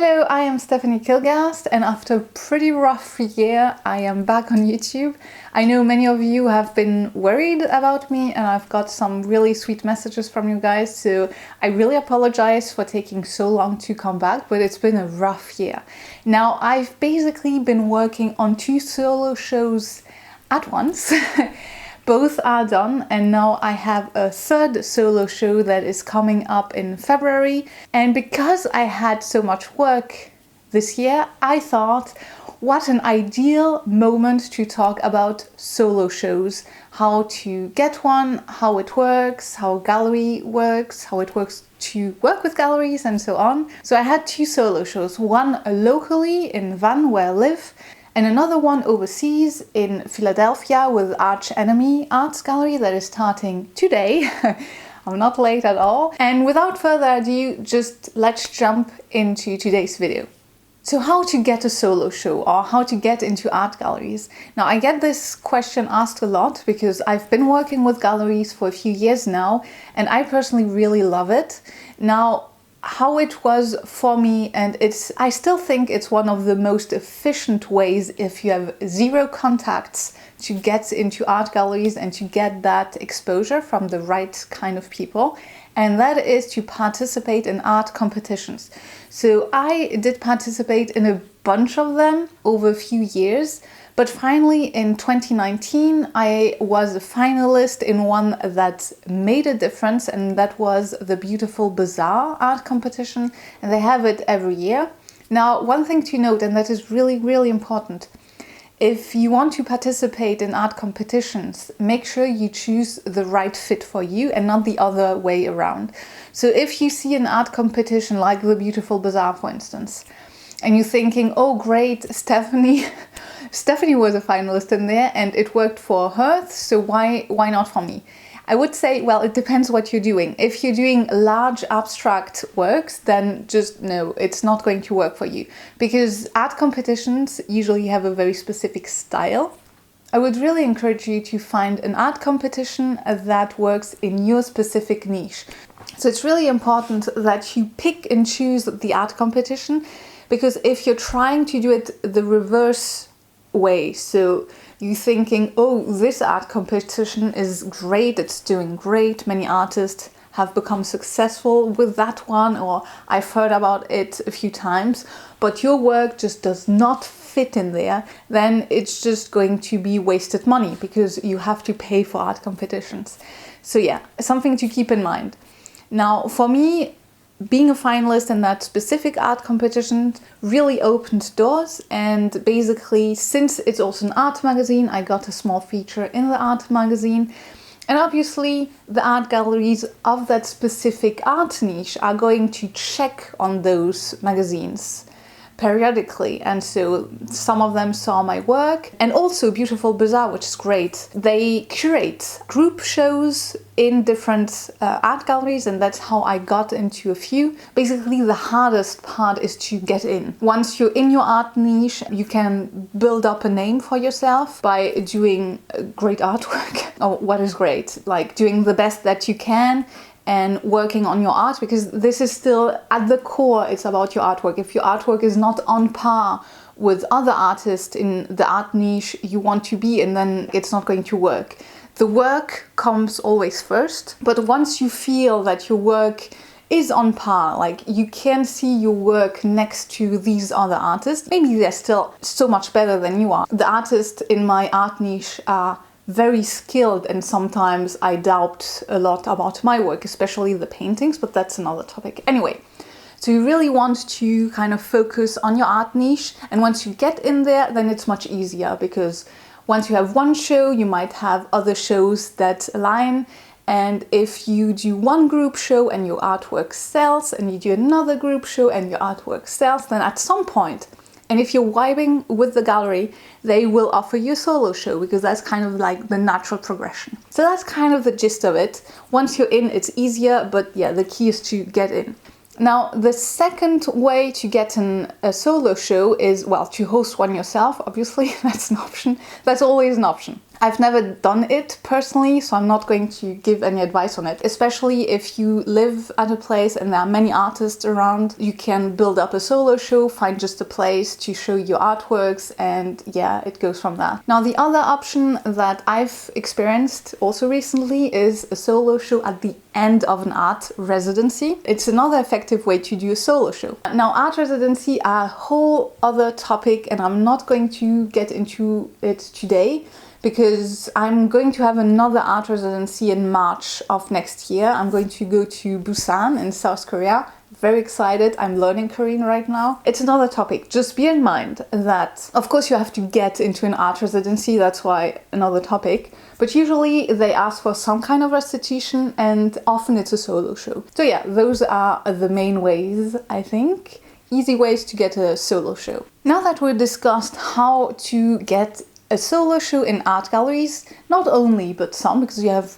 Hello, I am Stephanie Kilgast, and after a pretty rough year, I am back on YouTube. I know many of you have been worried about me, and I've got some really sweet messages from you guys, so I really apologize for taking so long to come back, but it's been a rough year. Now, I've basically been working on 2 solo shows at once. Both are done, and now I have a 3rd solo show that is coming up in February. And because I had so much work this year, I thought, what an ideal moment to talk about solo shows, how to get one, how it works, how gallery works, how it works to work with galleries, and so on. So I had 2 solo shows, one locally in Vannes, where I live, and another one overseas in Philadelphia with Arch Enemy Arts Gallery that is starting today. I'm not late at all. And without further ado, just let's jump into today's video. So how to get a solo show, or how to get into art galleries? Now, I get this question asked a lot because I've been working with galleries for a few years now, and I personally really love it. Now, how it was for me, and I still think it's one of the most efficient ways if you have 0 contacts to get into art galleries and to get that exposure from the right kind of people, and that is to participate in art competitions. So I did participate in a bunch of them over a few years, but finally in 2019 I was a finalist in one that made a difference, and that was the Beautiful Bazaar art competition, and they have it every year. Now, one thing to note, and that is really important, if you want to participate in art competitions, make sure you choose the right fit for you and not the other way around. So if you see an art competition like the Beautiful Bazaar, for instance, and you're thinking, oh great, Stephanie was a finalist in there and it worked for her, so why not for me? I would say, well, it depends what you're doing. If you're doing large abstract works, then just no, it's not going to work for you, because art competitions usually have a very specific style. I would really encourage you to find an art competition that works in your specific niche. So it's really important that you pick and choose the art competition, because if you're trying to do it the reverse way, so you're thinking, oh, this art competition is great, it's doing great, many artists have become successful with that one, or I've heard about it a few times, but your work just does not fit in there, then it's just going to be wasted money because you have to pay for art competitions. So yeah, something to keep in mind. Now, for me, being a finalist in that specific art competition really opened doors, and basically, since it's also an art magazine, I got a small feature in the art magazine, and obviously the art galleries of that specific art niche are going to check on those magazines periodically, and so some of them saw my work. And also Beautiful Bazaar, which is great, they curate group shows in different art galleries, and that's how I got into a few. Basically, the hardest part is to get in. Once you're in your art niche, you can build up a name for yourself by doing great artwork, or what is great, like doing the best that you can and working on your art, because this is still at the core, it's about your artwork. If your artwork is not on par with other artists in the art niche you want to be in, then it's not going to work. The work comes always first, but once you feel that your work is on par, like you can see your work next to these other artists, maybe they're still so much better than you are. The artists in my art niche are very skilled, and sometimes I doubt a lot about my work, especially the paintings, but that's another topic. Anyway, so you really want to kind of focus on your art niche, and once you get in there, then it's much easier, because once you have one show, you might have other shows that align, and if you do one group show and your artwork sells, and you do another group show and your artwork sells, then at some point, and if you're vibing with the gallery, they will offer you a solo show, because that's kind of like the natural progression. So that's kind of the gist of it. Once you're in, it's easier, but yeah, the key is to get in. Now, the second way to get in a solo show is, well, to host one yourself, obviously, that's an option. That's always an option. I've never done it personally, so I'm not going to give any advice on it. Especially if you live at a place and there are many artists around, you can build up a solo show, find just a place to show your artworks, and yeah, it goes from there. Now, the other option that I've experienced also recently is a solo show at the end of an art residency. It's another effective way to do a solo show. Now, art residency are a whole other topic, and I'm not going to get into it today because I'm going to have another art residency in March of next year. I'm going to go to Busan in South Korea. Very excited. I'm learning Korean right now. It's another topic. Just bear in mind that, of course, you have to get into an art residency. That's why another topic. But usually they ask for some kind of restitution, and often it's a solo show. So yeah, those are the main ways, I think. Easy ways to get a solo show. Now that we've discussed how to get a solo show in art galleries, not only, but some, because you have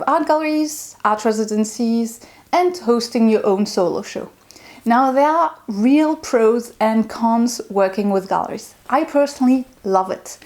art galleries, art residencies, and hosting your own solo show. Now, there are real pros and cons working with galleries. I personally love it.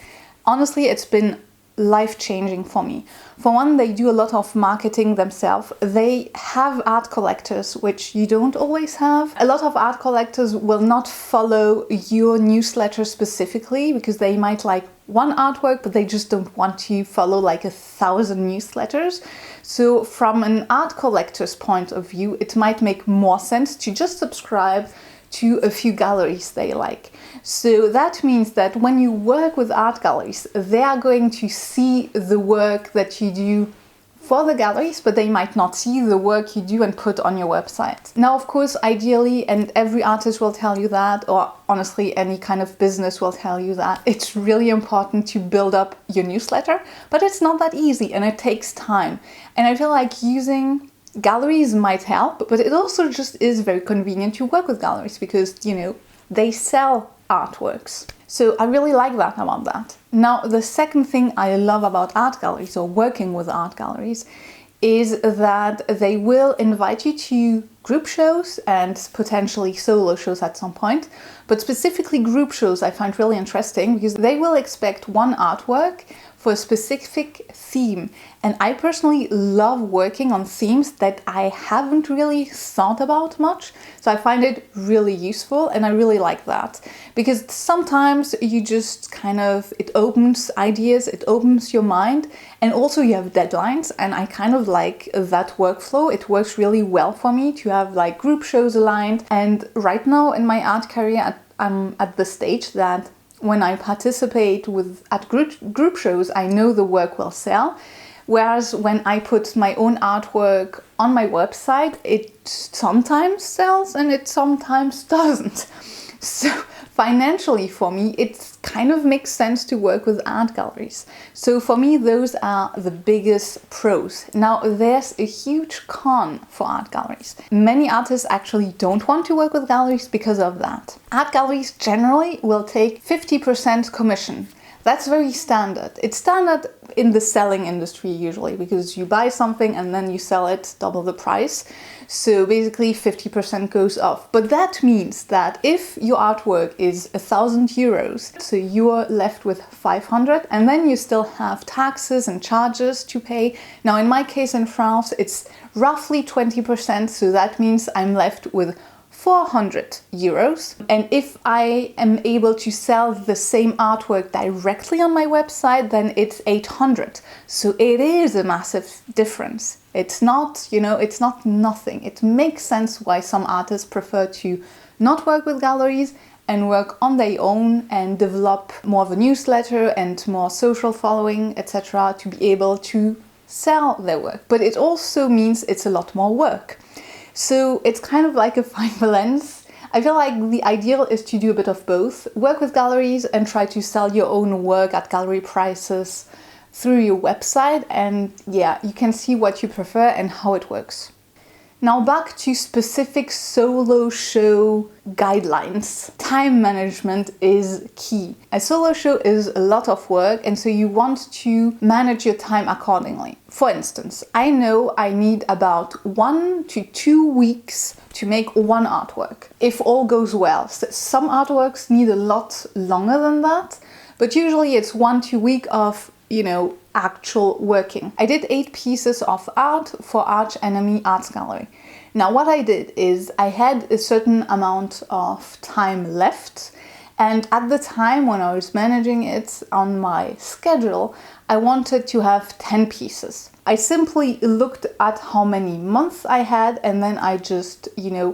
Honestly, it's been life-changing for me. For one, they do a lot of marketing themselves. They have art collectors, which you don't always have. A lot of art collectors will not follow your newsletter specifically because they might like one artwork, but they just don't want to follow like 1,000 newsletters. So from an art collector's point of view, it might make more sense to just subscribe to a few galleries they like. So that means that when you work with art galleries, they are going to see the work that you do for the galleries, but they might not see the work you do and put on your website. Now, of course, ideally, and every artist will tell you that, or honestly, any kind of business will tell you that, it's really important to build up your newsletter, but it's not that easy and it takes time. And I feel like using galleries might help, but it also just is very convenient to work with galleries because, you know, they sell artworks. So I really like that about that. Now, the second thing I love about art galleries or working with art galleries is that they will invite you to group shows and potentially solo shows at some point. But specifically group shows I find really interesting because they will expect one artwork for a specific theme. And I personally love working on themes that I haven't really thought about much. So I find it really useful and I really like that. Because sometimes you just it opens ideas, it opens your mind, and also you have deadlines. And I kind of like that workflow. It works really well for me to have like group shows aligned. And right now in my art career, I'm at the stage that when I participate at group shows, I know the work will sell. Whereas when I put my own artwork on my website, it sometimes sells and it sometimes doesn't. So financially for me, it kind of makes sense to work with art galleries. So for me, those are the biggest pros. Now, there's a huge con for art galleries. Many artists actually don't want to work with galleries because of that. Art galleries generally will take 50% commission. That's very standard. It's standard in the selling industry usually because you buy something and then you sell it double the price. So basically 50% goes off. But that means that if your artwork is 1,000 euros, so you're left with 500 and then you still have taxes and charges to pay. Now in my case in France, it's roughly 20%. So that means I'm left with 400 euros. And if I am able to sell the same artwork directly on my website, then it's 800. So it is a massive difference. It's not, it's not nothing. It makes sense why some artists prefer to not work with galleries and work on their own and develop more of a newsletter and more social following, etc., to be able to sell their work. But it also means it's a lot more work. So it's kind of like a fine balance. I feel like the ideal is to do a bit of both. Work with galleries and try to sell your own work at gallery prices through your website. And yeah, you can see what you prefer and how it works. Now back to specific solo show guidelines. Time management is key. A solo show is a lot of work, and so you want to manage your time accordingly. For instance, I know I need about 1 to 2 weeks to make one artwork, if all goes well. So some artworks need a lot longer than that, but usually it's 1 to 2 weeks of actual working. I did 8 pieces of art for Arch Enemy Arts Gallery. Now what I did is I had a certain amount of time left, and at the time when I was managing it on my schedule, I wanted to have 10 pieces. I simply looked at how many months I had, and then I just,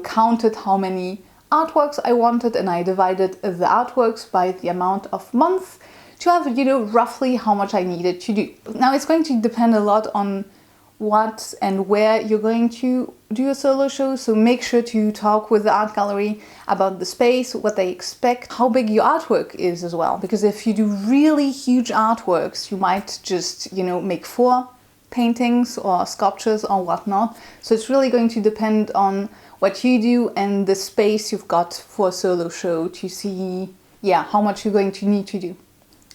counted how many artworks I wanted, and I divided the artworks by the amount of months to have, roughly how much I needed to do. Now it's going to depend a lot on what and where you're going to do a solo show, so make sure to talk with the art gallery about the space, what they expect, how big your artwork is as well, because if you do really huge artworks, you might just, make 4 paintings or sculptures or whatnot. So it's really going to depend on what you do and the space you've got for a solo show to see, how much you're going to need to do.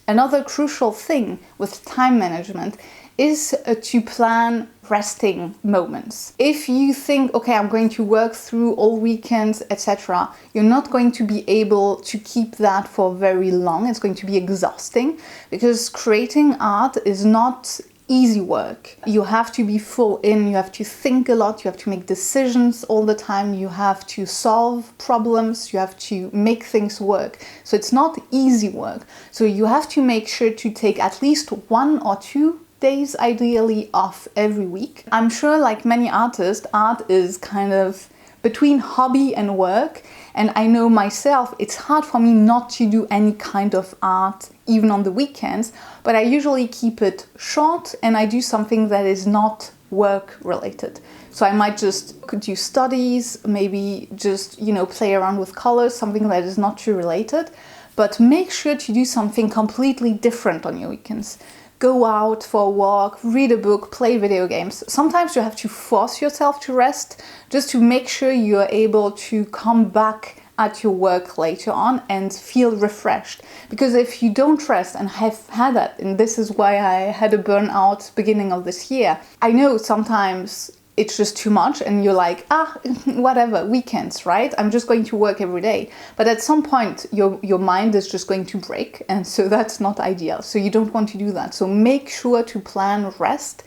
Another crucial thing with time management is to plan resting moments. If you think, okay, I'm going to work through all weekends, etc., you're not going to be able to keep that for very long. It's going to be exhausting because creating art is not easy work. You have to be full in, you have to think a lot, you have to make decisions all the time, you have to solve problems, you have to make things work. So it's not easy work. So you have to make sure to take at least 1 or 2 days ideally off every week. I'm sure, like many artists, art is kind of between hobby and work, and I know myself it's hard for me not to do any kind of art even on the weekends, but I usually keep it short and I do something that is not work related. So I might just do studies, maybe just play around with colors, something that is not too related, but make sure to do something completely different on your weekends. Go out for a walk, read a book, play video games. Sometimes you have to force yourself to rest just to make sure you're able to come back at your work later on and feel refreshed. Because if you don't rest, and have had that, and this is why I had a burnout beginning of this year, I know sometimes it's just too much and you're like, whatever, weekends, right? I'm just going to work every day. But at some point, your mind is just going to break, and so that's not ideal. So you don't want to do that. So make sure to plan rest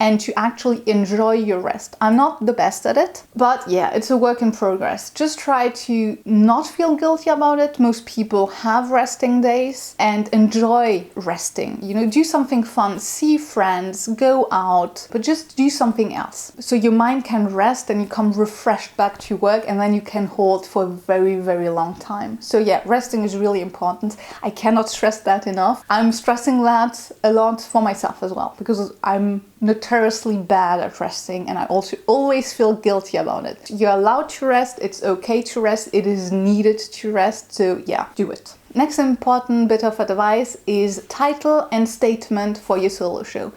and to actually enjoy your rest. I'm not the best at it, but it's a work in progress. Just try to not feel guilty about it. Most people have resting days, and enjoy resting. Do something fun, see friends, go out, but just do something else. So your mind can rest and you come refreshed back to work, and then you can hold for a very, very long time. So resting is really important. I cannot stress that enough. I'm stressing that a lot for myself as well, because I'm notoriously bad at resting, and I also always feel guilty about it. You're allowed to rest, it's okay to rest, it is needed to rest, so do it. Next important bit of advice is title and statement for your solo show.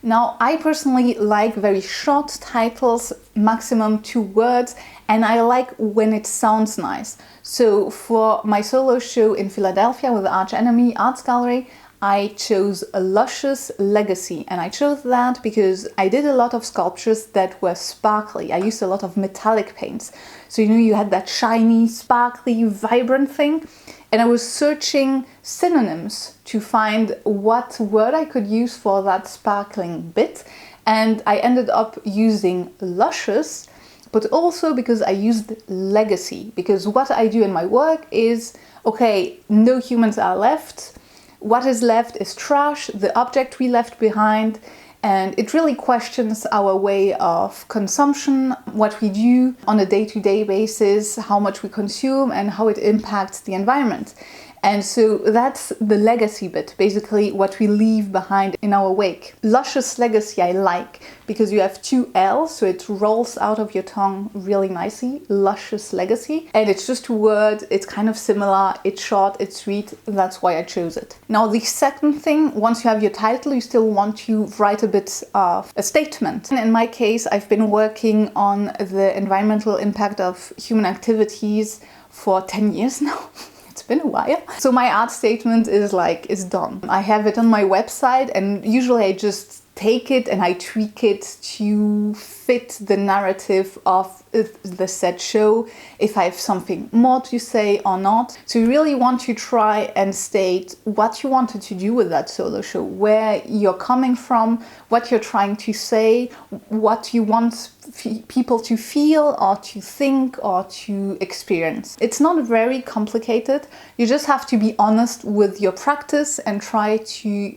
Now, I personally like very short titles, maximum 2 words, and I like when it sounds nice. So for my solo show in Philadelphia with the Arch Enemy Arts Gallery, I chose a Luscious Legacy, and I chose that because I did a lot of sculptures that were sparkly. I used a lot of metallic paints. So you had that shiny, sparkly, vibrant thing. And I was searching synonyms to find what word I could use for that sparkling bit. And I ended up using luscious, but also because I used legacy. Because what I do in my work is, okay, no humans are left. What is left is trash, the object we left behind, and it really questions our way of consumption, what we do on a day-to-day basis, how much we consume, and how it impacts the environment. And so that's the legacy bit, basically what we leave behind in our wake. Luscious Legacy I like because you have 2 L's, so it rolls out of your tongue really nicely. Luscious Legacy. And it's just a word, it's kind of similar, it's short, it's sweet, that's why I chose it. Now the second thing, once you have your title, you still want to write a bit of a statement. And in my case, I've been working on the environmental impact of human activities for 10 years now. It's been a while. So my art statement is done. I have it on my website, and usually I just take it and I tweak it to fit the narrative of the said show, if I have something more to say or not. So you really want to try and state what you wanted to do with that solo show, where you're coming from, what you're trying to say, what you want people to feel or to think or to experience. It's not very complicated. You just have to be honest with your practice and try to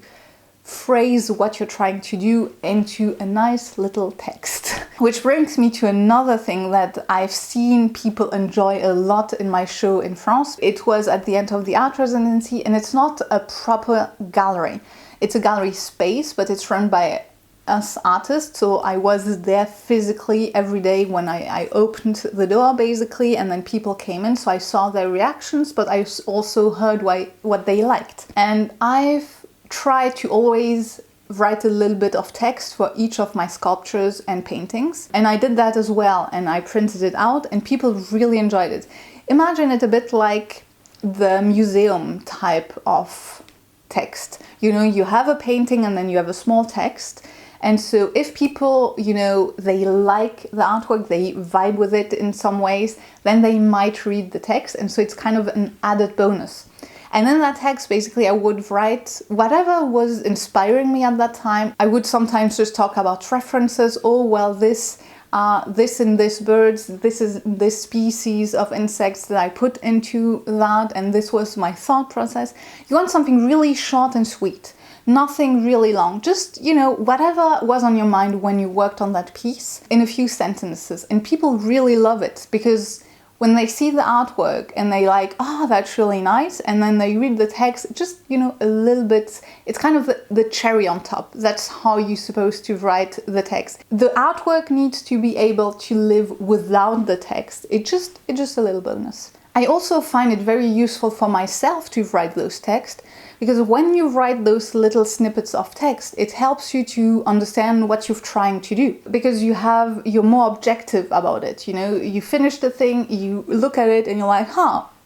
phrase what you're trying to do into a nice little text. Which brings me to another thing that I've seen people enjoy a lot in my show in France. It was at the end of the art residency, and it's not a proper gallery. It's a gallery space, but it's run by us artists. So I was there physically every day when I opened the door basically, and then people came in. So I saw their reactions, but I also heard what they liked. And I've tried to always write a little bit of text for each of my sculptures and paintings. And I did that as well, and I printed it out, and people really enjoyed it. Imagine it a bit like the museum type of text. You know, you have a painting and then you have a small text. And so if people, you know, they like the artwork, they vibe with it in some ways, then they might read the text. And so it's kind of an added bonus. And in that text, basically, I would write whatever was inspiring me at that time. I would sometimes just talk about references. Oh, well, this and this birds, this is this species of insects that I put into that, and this was my thought process. You want something really short and sweet. Nothing really long. Just, you know, whatever was on your mind when you worked on that piece in a few sentences. And people really love it because when they see the artwork and they like, oh, that's really nice, and then they read the text, just, you know, a little bit, it's kind of the cherry on top. That's how you're supposed to write the text. The artwork needs to be able to live without the text. It's just a little bonus. I also find it very useful for myself to write those texts, because when you write those little snippets of text, it helps you to understand what you're trying to do, because you're more objective about it. You know, you finish the thing, you look at it and you're like,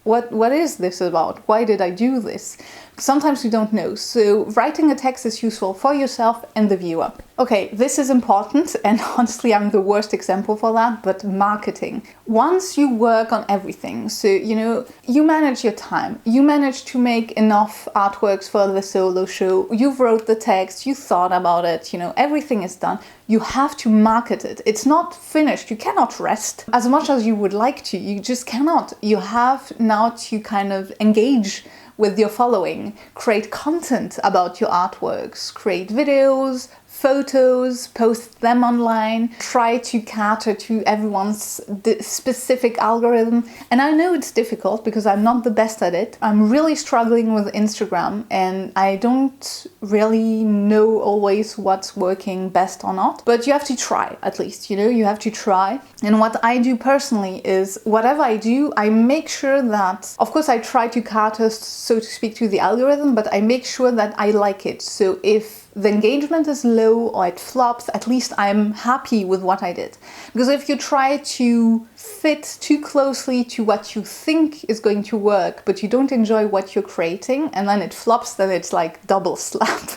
what is this about? Why did I do this? Sometimes we don't know. So writing a text is useful for yourself and the viewer. Okay, this is important, and honestly, I'm the worst example for that, but marketing. Once you work on everything, so, you know, you manage your time, you manage to make enough artworks for the solo show, you wrote the text, you thought about it, you know, everything is done. You have to market it. It's not finished. You cannot rest as much as you would like to. You just cannot. You have now to kind of engage with your following, create content about your artworks, create videos, photos, post them online, try to cater to everyone's specific algorithm. And I know it's difficult because I'm not the best at it. I'm really struggling with Instagram, and I don't really know always what's working best or not. But you have to try, at least, you know, you have to try. And what I do personally is, whatever I do, I make sure that, of course, I try to cater, so to speak, to the algorithm, but I make sure that I like it. So if the engagement is low or it flops, at least I'm happy with what I did. Because if you try to fit too closely to what you think is going to work, but you don't enjoy what you're creating, and then it flops, then it's like double slap.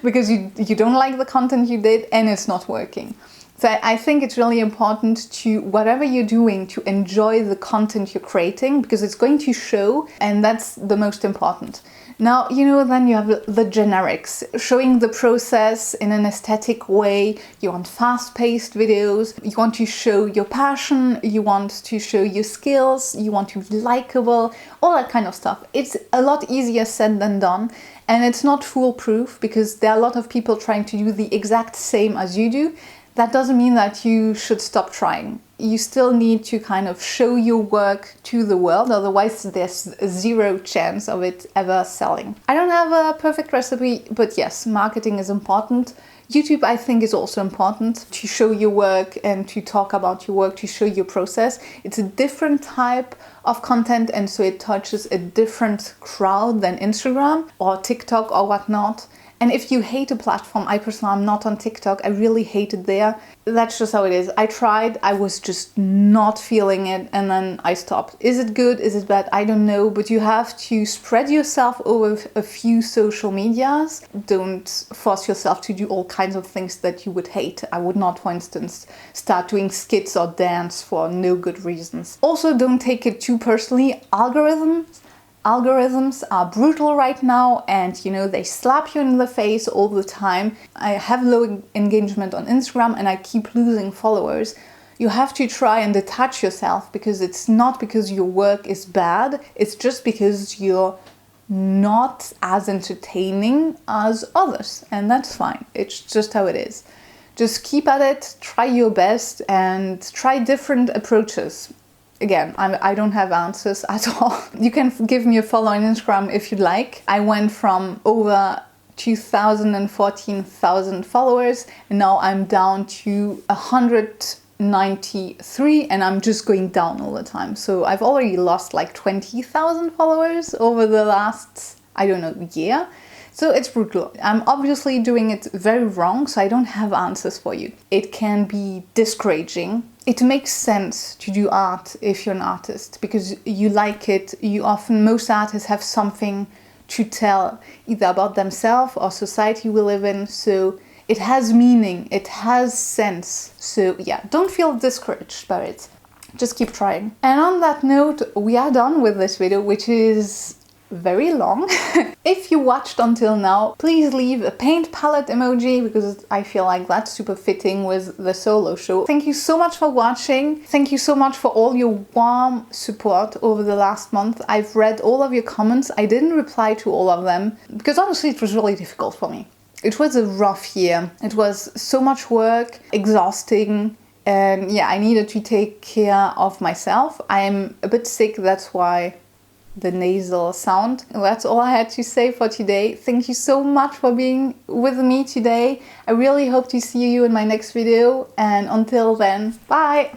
Because you don't like the content you did and it's not working. So I think it's really important to, whatever you're doing, to enjoy the content you're creating, because it's going to show, and that's the most important. Now, you know, then you have the generics, showing the process in an aesthetic way. You want fast-paced videos, you want to show your passion, you want to show your skills, you want to be likable, all that kind of stuff. It's a lot easier said than done, and it's not foolproof, because there are a lot of people trying to do the exact same as you do. That doesn't mean that you should stop trying. You still need to kind of show your work to the world, otherwise there's zero chance of it ever selling. I don't have a perfect recipe, but yes, marketing is important. YouTube, I think, is also important to show your work and to talk about your work, to show your process. It's a different type of content, and so it touches a different crowd than Instagram or TikTok or whatnot. And if you hate a platform, I personally am not on TikTok. I really hate it there. That's just how it is. I tried, I was just not feeling it, and then I stopped. Is it good? Is it bad? I don't know, but you have to spread yourself over a few social medias. Don't force yourself to do all kinds of things that you would hate. I would not, for instance, start doing skits or dance for no good reasons. Also, don't take it too personally. Algorithms are brutal right now, and you know, they slap you in the face all the time. I have low engagement on Instagram and I keep losing followers. You have to try and detach yourself, because it's not because your work is bad, it's just because you're not as entertaining as others, and that's fine. It's just how it is. Just keep at it, try your best, and try different approaches. Again, I don't have answers at all. You can give me a follow on Instagram if you'd like. I went from over 2,000 and 14,000 followers, and now I'm down to 193, and I'm just going down all the time. So I've already lost like 20,000 followers over the last, I don't know, year. So it's brutal. I'm obviously doing it very wrong, so I don't have answers for you. It can be discouraging. It makes sense to do art if you're an artist, because you like it. Most artists have something to tell, either about themselves or society we live in. So it has meaning, it has sense. So yeah, don't feel discouraged by it. Just keep trying. And on that note, we are done with this video, which is very long. If you watched until now, please leave a paint palette emoji, because I feel like that's super fitting with the solo show. Thank you so much for watching. Thank you so much for all your warm support over the last month. I've read all of your comments. I didn't reply to all of them because honestly it was really difficult for me. It was a rough year. It was so much work, exhausting, and yeah, I needed to take care of myself. I'm a bit sick, that's why the nasal sound. That's all I had to say for today. Thank you so much for being with me today. I really hope to see you in my next video, and until then, bye!